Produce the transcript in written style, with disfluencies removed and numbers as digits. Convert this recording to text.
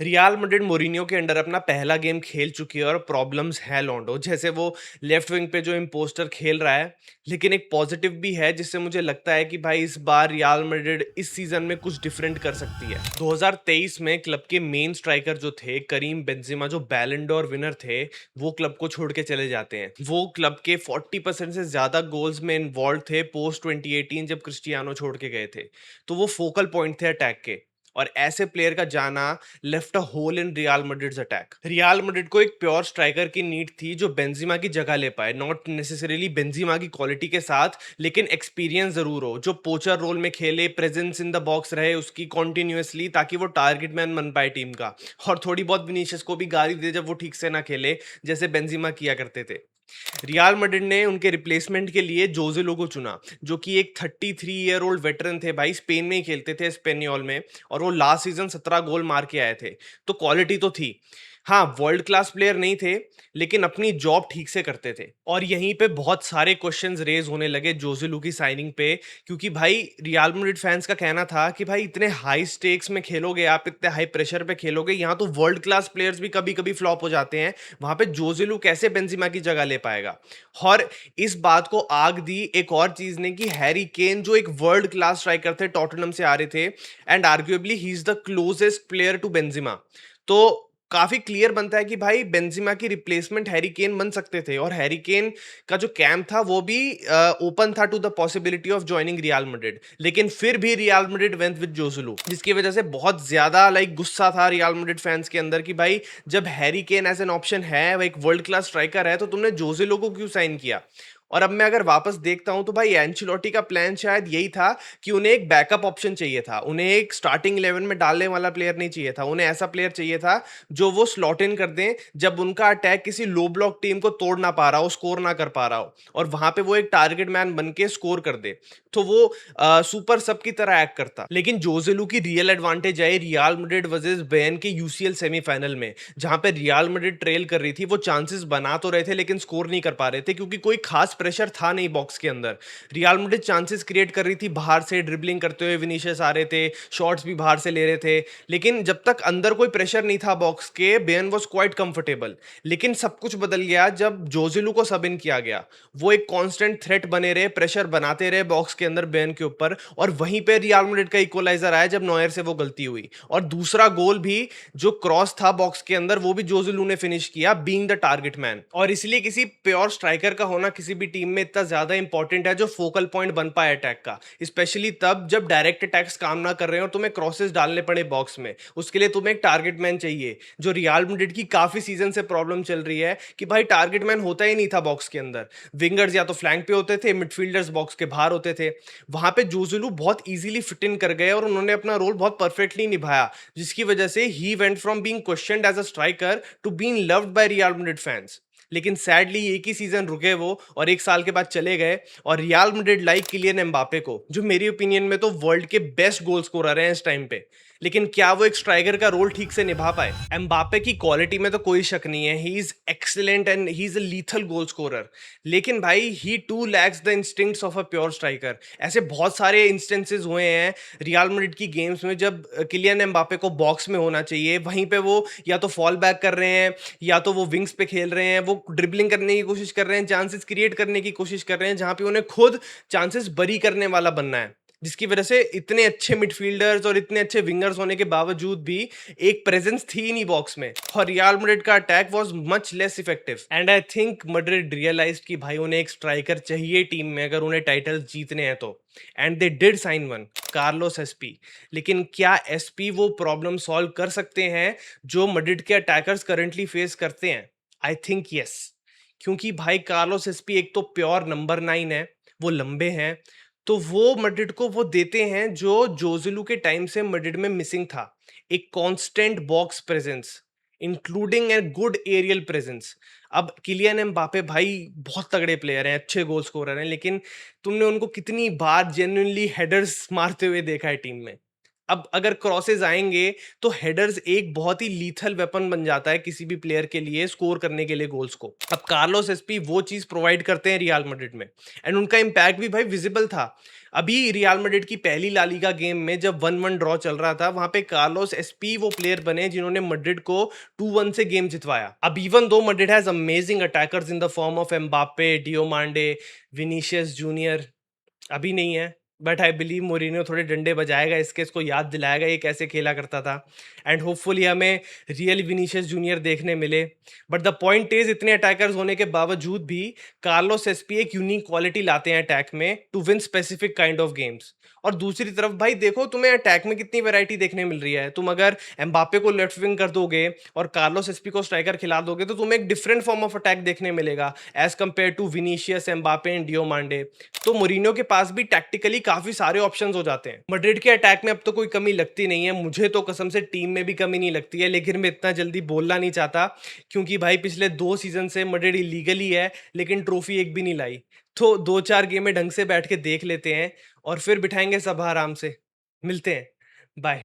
Real Madrid Mourinho के under अपना पहला गेम खेल चुकी है और प्रॉब्लम्स है लॉन्डो। जैसे वो लेफ्ट विंग पे जो इम्पोस्टर खेल रहा है, लेकिन एक पॉजिटिव भी है जिससे मुझे लगता है कि भाई इस बार रियाल मैड्रिड इस सीजन में कुछ डिफरेंट कर सकती है। 2023 में क्लब के मेन स्ट्राइकर जो थे करीम बेंजेमा, जो बैलन डोर विनर थे, वो क्लब को छोड़ के चले जाते हैं। वो क्लब के 40% से ज्यादा गोल्स में इन्वॉल्व थे पोस्ट 2018 जब क्रिस्टियानो छोड़ के गए थे। तो वो फोकल पॉइंट थे अटैक के, और ऐसे प्लेयर का जाना left a hole in Real Madrid's attack. Real Madrid को एक प्योर स्ट्राइकर की नीड थी जो बेंजिमा की जगह ले पाए, नॉट नेसेसरीली बेंजिमा की क्वालिटी के साथ, लेकिन एक्सपीरियंस जरूर हो, जो पोचर रोल में खेले, प्रेजेंस इन द बॉक्स रहे उसकी कॉन्टिन्यूसली, ताकि वो टारगेट मैन बन पाए टीम का, और थोड़ी बहुत विनीशियस को भी गाली दे जब वो ठीक से ना खेले, जैसे बेंजिमा किया करते थे। रियल मैड्रिड ने उनके रिप्लेसमेंट के लिए जोजेलो को चुना, जो कि एक 33 ईयर ओल्ड वेटरन थे भाई, स्पेन में ही खेलते थे, स्पेनियोल में, और वो लास्ट सीजन 17 गोल मार के आए थे। तो क्वालिटी तो थी, हाँ, वर्ल्ड क्लास प्लेयर नहीं थे, लेकिन अपनी जॉब ठीक से करते थे। और यहीं पे बहुत सारे क्वेश्चंस रेज होने लगे जोजेलू की साइनिंग पे, क्योंकि भाई रियल मैड्रिड फैंस का कहना था कि भाई इतने हाई स्टेक्स में खेलोगे आप, इतने हाई प्रेशर पे खेलोगे, यहाँ तो वर्ल्ड क्लास प्लेयर्स भी कभी कभी फ्लॉप हो जाते हैं, वहां पे जोजेलू कैसे बेंजिमा की जगह ले पाएगा। और इस बात को आग दी एक और चीज ने, कि हैरी केन जो एक वर्ल्ड क्लास स्ट्राइकर थे, टॉटनहम से आ रहे थे, and arguably he is the closest player to Benzema. तो काफी क्लियर बनता है कि भाई बेंजिमा की रिप्लेसमेंट हैरी केन बन सकते थे, और हैरी केन का जो कैंप था वो भी ओपन था to the possibility of joining Real Madrid. लेकिन फिर भी Real Madrid went with Joselu, जिसकी वजह से बहुत ज्यादा गुस्सा था रियल मैड्रिड फैंस के अंदर कि भाई जब Harry Kane as an option है, वो एक वर्ल्ड क्लास स्ट्राइकर है, तो तुमने जोसेलो को क्यों साइन किया। और अब मैं अगर वापस देखता हूं तो भाई एंचेलोटी का प्लान शायद यही था कि उन्हें एक बैकअप ऑप्शन चाहिए था, उन्हें एक स्टार्टिंग 11 में डालने वाला प्लेयर नहीं चाहिए था, उन्हें ऐसा प्लेयर चाहिए था जो वो स्लॉट इन कर दें जब उनका अटैक किसी लो ब्लॉक टीम को तोड़ ना पा रहा हो, स्कोर ना कर पा रहा हो, और वहां पे वो एक टारगेट मैन बन के स्कोर कर दे। तो वो सुपर सब की तरह एक्ट करता। लेकिन जोजेलू की real advantage I real Madrid versus Ben के यूसीएल सेमीफाइनल में, जहां पे रियल मैड्रिड ट्रेल कर रही थी, वो चांसेस बना तो रहे थे लेकिन स्कोर नहीं कर पा रहे थे, क्योंकि कोई खास प्रेशर था नहीं बॉक्स के अंदर। रियल मैड्रिड चांसेस क्रिएट कर रही थी बाहर से, ड्रिबलिंग करते हुए विनीशियस आ रहे थे, शॉट्स भी बाहर से ले रहे थे, लेकिन जब तक अंदर कोई प्रेशर नहीं था बॉक्स के, बेन वॉज क्वाइट कंफर्टेबल। लेकिन सब कुछ बदल गया जब जोजेलू को सब इन किया गया। वो एक कांस्टेंट थ्रेट बने रहे, प्रेशर बनाते रहे बॉक्स के अंदर बेन के ऊपर, और वहीं पे रियल मैड्रिड का इक्वलाइजर आया जब नॉयर से वो गलती हुई, और दूसरा गोल भी जो क्रॉस था बॉक्स के अंदर, वो भी जोजेलू ने फिनिश किया बीइंग द टारगेट मैन। और इसलिए किसी प्योर स्ट्राइकर का होना किसी भी टीम में इतना ज्यादा इंपॉर्टेंट है जो फोकल पॉइंट बन पाए अटैक का, स्पेशली तब जब डायरेक्ट अटैक्स काम ना कर रहे हो और तुम्हें क्रॉसेस डालने पड़े बॉक्स में। उसके लिए तुम्हें एक टारगेट मैन चाहिए, जो रियल मैड्रिड की काफी सीजन से प्रॉब्लम चल रही है कि भाई टारगेट मैन होता ही नहीं था बॉक्स के अंदर। विंगर्स या तो फ्लैंक पे होते थे, मिडफील्डर्स बॉक्स के बाहर होते थे। वहां पे जोजुलू बहुत इजीली फिट इन कर गए और उन्होंने अपना रोल बहुत परफेक्टली निभाया, जिसकी वजह से ही went from being questioned as a striker to being loved by Real Madrid fans. लेकिन सैडली एक ही सीजन रुके वो, और एक साल के बाद चले गए, और Real Madrid like Kylian Mbappe को, जो मेरी ओपिनियन में तो वर्ल्ड के बेस्ट गोल स्कोरर हैं इस टाइम पे, लेकिन क्या वो एक स्ट्राइकर का रोल ठीक से निभा पाए। एम्बापे की क्वालिटी में तो कोई शक नहीं है, he is excellent and he is a lethal goal scorer, लेकिन भाई he too lacks the instincts of a pure striker. ऐसे बहुत सारे इंस्टेंसेस हुए हैं रियल मैड्रिड की गेम्स में जब किलियन एम्बापे को बॉक्स में होना चाहिए, वहीं पे वो या तो फॉल बैक कर रहे हैं, या तो वो विंग्स पे खेल रहे हैं, वो ड्रिबलिंग करने की कोशिश कर रहे हैं, चांसेस क्रिएट करने की कोशिश कर रहे हैं, जहां पे उन्हें खुद चांसेस बरी करने वाला बनना है, जिसकी वजह से इतने अच्छे मिडफील्डर्स और इतने अच्छे विंगर्स होने के बावजूद भी एक प्रेजेंस थी ही नहीं बॉक्स में, और रियल मैड्रिड का attack was much less effective. And I think Madrid realised कि भाई उन्हें एक स्ट्राइकर चाहिए टीम में अगर उन्हें टाइटल्स जीतने हैं तो, and they did sine one, Carlos SP. लेकिन क्या एसपी वो प्रॉब्लम सॉल्व कर सकते हैं जो मैड्रिड के अटैकर्स करंटली फेस करते हैं? आई थिंक यस, क्योंकि भाई कार्लोस एसपी एक तो प्योर नंबर 9 है, वो लंबे हैं, तो वो मैड्रिड को वो देते हैं जो जोजिलू के टाइम से मैड्रिड में मिसिंग था, एक constant box presence, including a good aerial presence. अब किलियन एम्बापे भाई बहुत तगड़े प्लेयर हैं, अच्छे गोल स्कोरर हैं, लेकिन तुमने उनको कितनी बार जेन्युइनली हेडर्स मारते हुए देखा है टीम में? अब अगर क्रॉसेस आएँगे, तो हेडर्स एक बहुत ही लीथल वेपन बन जाता है किसी भी प्लेयर के लिए स्कोर करने के लिए गोल्स को। अब कार्लोस एसपी वो चीज़ प्रोवाइड करते हैं रियल मैड्रिड में एंड उनका इम्पैक्ट भी भाई विजिबल था। अभी रियल मैड्रिड की पहली ला लीगा गेम में जब 1-1 ड्रॉ चल रहा था, वहाँ पे कार्लोस एसपी वो प्लेयर बने जिन्होंने मैड्रिड को 2-1 से गेम जितवाया। अब even though Madrid has amazing attackers in the form of Mbappe, Diomande, Vinicius Junior, अभी नहीं है, बट आई बिलीव मोरिनियो थोड़े डंडे बजाएगा, इसको याद दिलाएगा ये कैसे खेला करता था एंड होपफुली हमें रियल विनीशियस जूनियर देखने मिले। बट द पॉइंट इज इतने अटैकर्स होने के बावजूद भी कार्लोस एसपी एक यूनिक क्वालिटी लाते हैं अटैक में to win specific kind of games. और दूसरी तरफ भाई देखो तुम्हें अटैक में कितनी वैरायटी देखने मिल रही है। तुम अगर एम्बापे को लेफ्ट विंग कर दोगे और कार्लोस एसपी को स्ट्राइकर खिला दोगे तो तुम्हें एक डिफरेंट फॉर्म ऑफ अटैक देखने मिलेगा as compared to Vinicius, Mbappe and Diomande. तो मोरिनियो के पास भी टैक्टिकली काफी सारे ऑप्शंस हो जाते हैं। मैड्रिड के अटैक में अब तो कोई कमी लगती नहीं है, मुझे तो कसम से टीम में भी कमी नहीं लगती है, लेकिन मैं इतना जल्दी बोलना नहीं चाहता क्योंकि भाई पिछले 2 सीजन से मैड्रिड इलीगली है लेकिन ट्रॉफी एक भी नहीं लाई। तो 2-4 गेमें ढंग से बैठ के देख लेते हैं और फिर बिठाएंगे सब आराम से। मिलते हैं। बाय।